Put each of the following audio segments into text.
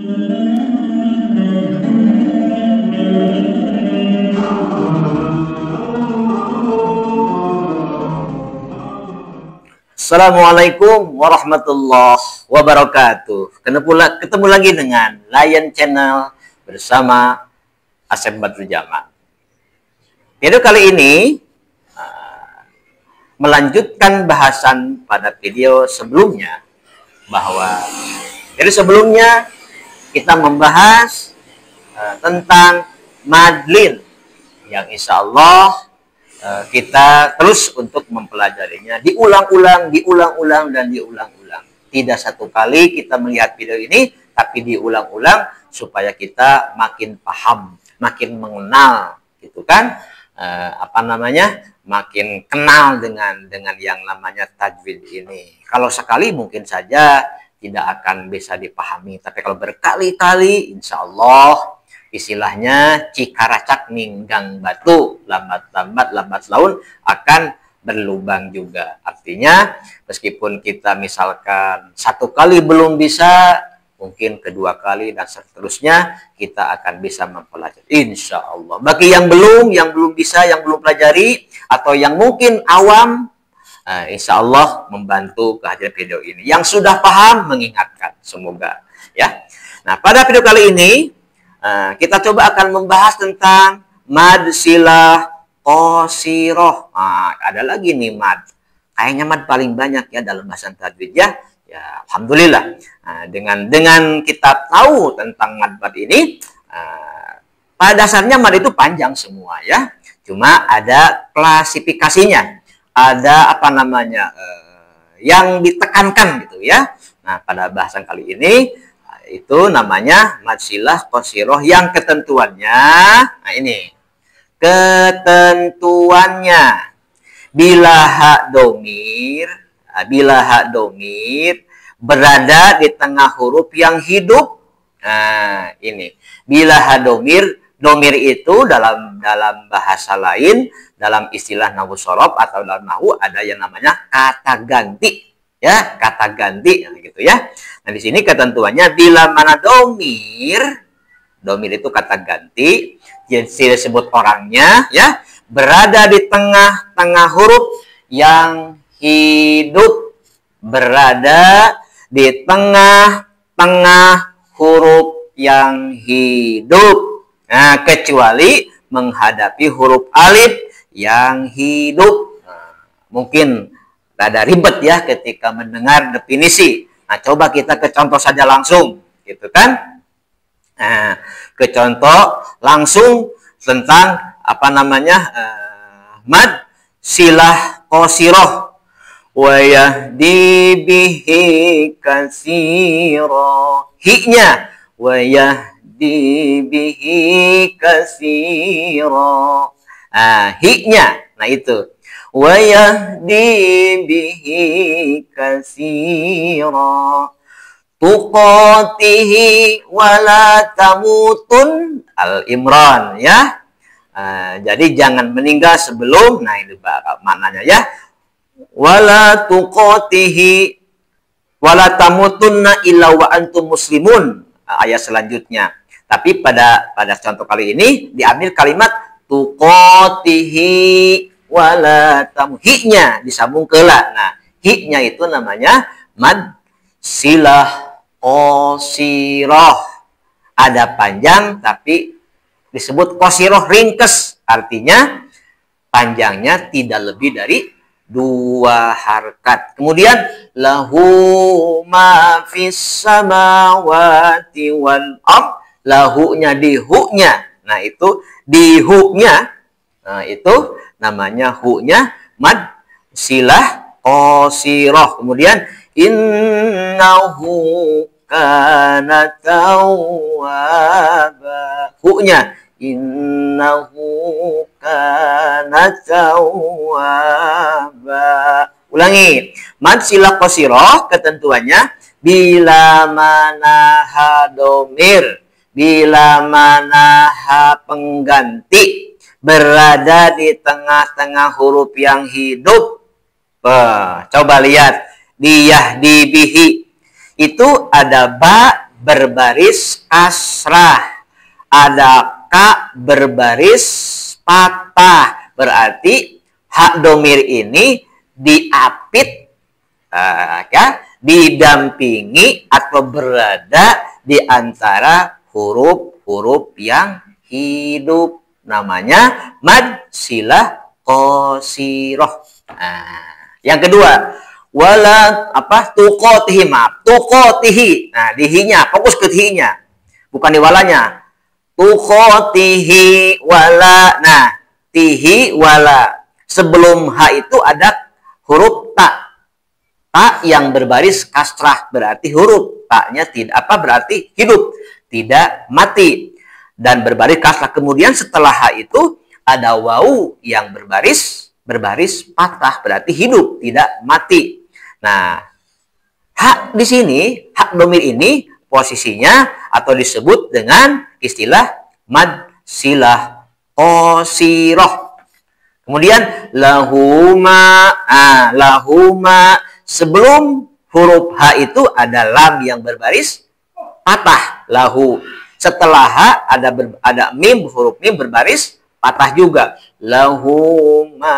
Assalamualaikum warahmatullahi wabarakatuh. Ketemu lagi dengan Lion Channel bersama Asep Badrul Jamal. Video kali ini melanjutkan bahasan pada video sebelumnya, bahwa video sebelumnya kita membahas tentang madlin yang insya Allah kita terus untuk mempelajarinya, diulang-ulang dan diulang-ulang. Tidak satu kali kita melihat video ini, tapi diulang-ulang supaya kita makin paham, makin mengenal, gitu kan? Makin kenal dengan yang namanya tajwid ini. Kalau sekali mungkin saja tidak akan bisa dipahami, tapi kalau berkali-kali, insya Allah istilahnya cikaracak ninggang batu, lambat laun akan berlubang juga. Artinya meskipun kita misalkan satu kali belum bisa, mungkin kedua kali dan seterusnya kita akan bisa mempelajari insya Allah. Bagi yang belum bisa, yang belum pelajari atau yang mungkin awam, insya Allah membantu kehadiran video ini. Yang sudah paham mengingatkan, semoga ya. Nah, pada video kali ini kita coba akan membahas tentang mad silah qasiroh. Ada lagi nih mad. Kayaknya mad paling banyak ya dalam bahasa tajwid ya. Ya, alhamdulillah. Dengan kita tahu tentang mad ini, pada dasarnya mad itu panjang semua ya. Cuma ada klasifikasinya. Ada yang ditekankan gitu ya. Nah, pada bahasan kali ini itu namanya mad silah qasiroh yang ketentuannya, nah ini ketentuannya bila hak domir berada di tengah huruf yang hidup. Nah ini bila hak domir itu dalam bahasa lain, dalam istilah nahwu shorof atau dalam nahwu ada yang namanya kata ganti ya, kata ganti gitu ya. Nah, di sini ketentuannya bila mana domir itu kata ganti, jadi disebut orangnya ya, berada di tengah-tengah huruf yang hidup, berada di tengah-tengah huruf yang hidup. Nah, kecuali menghadapi huruf alif yang hidup. Nah, mungkin ada ribet ya ketika mendengar definisi. Nah, coba kita ke contoh saja langsung, gitu kan? Nah, ke contoh langsung tentang mad silah qasiroh. Wa yahdi bihi katsira. Hi-nya wa yahdi bihi katsira. Hi-nya. Nah, itu. Wa yahdi bihi katsira tuqatihi wala tamutun. Al-Imran ya. Jadi jangan meninggal sebelum, nah ini maknanya ya, wala tuqatihi wala tamutunna illa wa antum muslimun, ayat selanjutnya. Tapi pada contoh kali ini diambil kalimat tuqatihi wala tamu, hi-nya disambung ke la. Nah, hi-nya itu namanya mad silah qasiroh. Ada panjang tapi disebut qasiroh, ringkes. Artinya panjangnya tidak lebih dari 2 harkat. Kemudian lahu ma fis samawati wal ard, lahu-nya di hu-nya. Nah, itu di hu-nya. Nah, itu namanya hu-nya mad silah qasiroh. Kemudian innahu kana tawwaba, hu-nya innahu kana tawwaba. Ulangi, mad silah qasiroh ketentuannya bila mana ha domir, bila mana ha pengganti berada di tengah-tengah huruf yang hidup. Coba lihat di yahdi bihi itu ada ba berbaris kasrah, ada ka berbaris patah. Berarti hak domir ini diapit, ya, didampingi atau berada di antara huruf-huruf yang hidup. Namanya mad silah qasiroh. Yang kedua, wala tuqotihi, maaf, tuqotihi. Nah, di hi-nya, fokus ke hi-nya, bukan di walanya. Tuqotihi wala. Nah, tihi wala. Sebelum ha itu ada huruf ta. Ta yang berbaris kasrah, berarti huruf ta-nya tidak berarti hidup, tidak mati. Dan berbaris kasrah. Kemudian setelah ha itu ada wau yang berbaris patah, berarti hidup, tidak mati. Nah, hak di sini, hak domir ini posisinya atau disebut dengan istilah mad silah qasiroh. Kemudian lahuma, lahuma, sebelum huruf H itu ada lam yang berbaris patah, lahu. Setelah H ada mim, huruf mim berbaris patah juga, lahuma,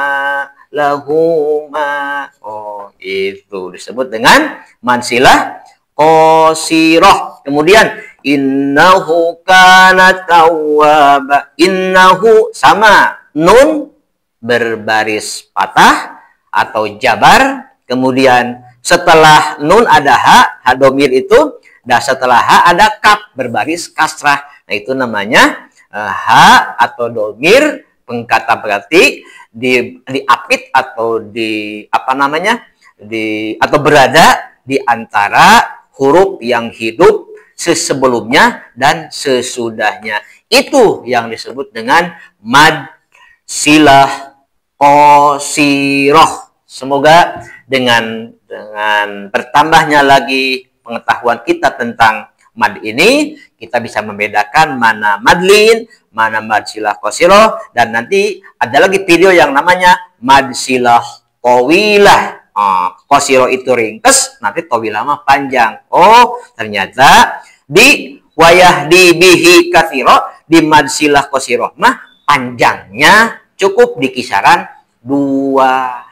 lahuma. Oh, itu disebut dengan mansilah qasiroh. Kemudian innahu kana tawwaba. Innahu sama nun berbaris patah atau jabar. Kemudian setelah nun ada ha domir itu, dan setelah ha ada kaf berbaris kasrah. Nah, itu namanya ha atau domir pengkata berarti diapit atau atau berada di antara huruf yang hidup sebelumnya dan sesudahnya. Itu yang disebut dengan mad silah qasiroh. Semoga dengan bertambahnya lagi pengetahuan kita tentang mad ini, kita bisa membedakan mana madlin, mana mad silah qasiroh, dan nanti ada lagi video yang namanya mad silah tawilah. Qasiroh itu ringkes, nanti tawilah mah panjang. Oh, ternyata di wayah di bihi katsiro, di mad silah qasiroh mah panjangnya cukup di kisaran 2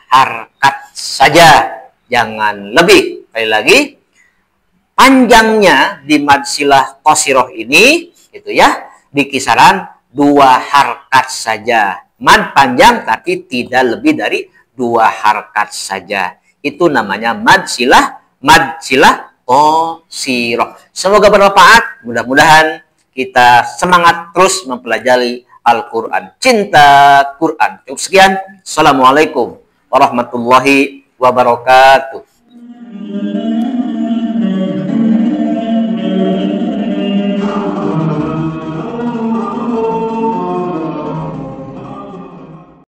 harkat saja, jangan lebih. Sekali lagi, panjangnya di mad silah qasiroh ini gitu ya, di kisaran 2 harkat saja. Mad panjang tapi tidak lebih dari 2 harkat saja. Itu namanya mad silah qasiroh. Semoga bermanfaat. Mudah-mudahan kita semangat terus mempelajari Al-Quran. Cinta Quran. Cukup sekian. Assalamualaikum warahmatullahi wabarakatuh.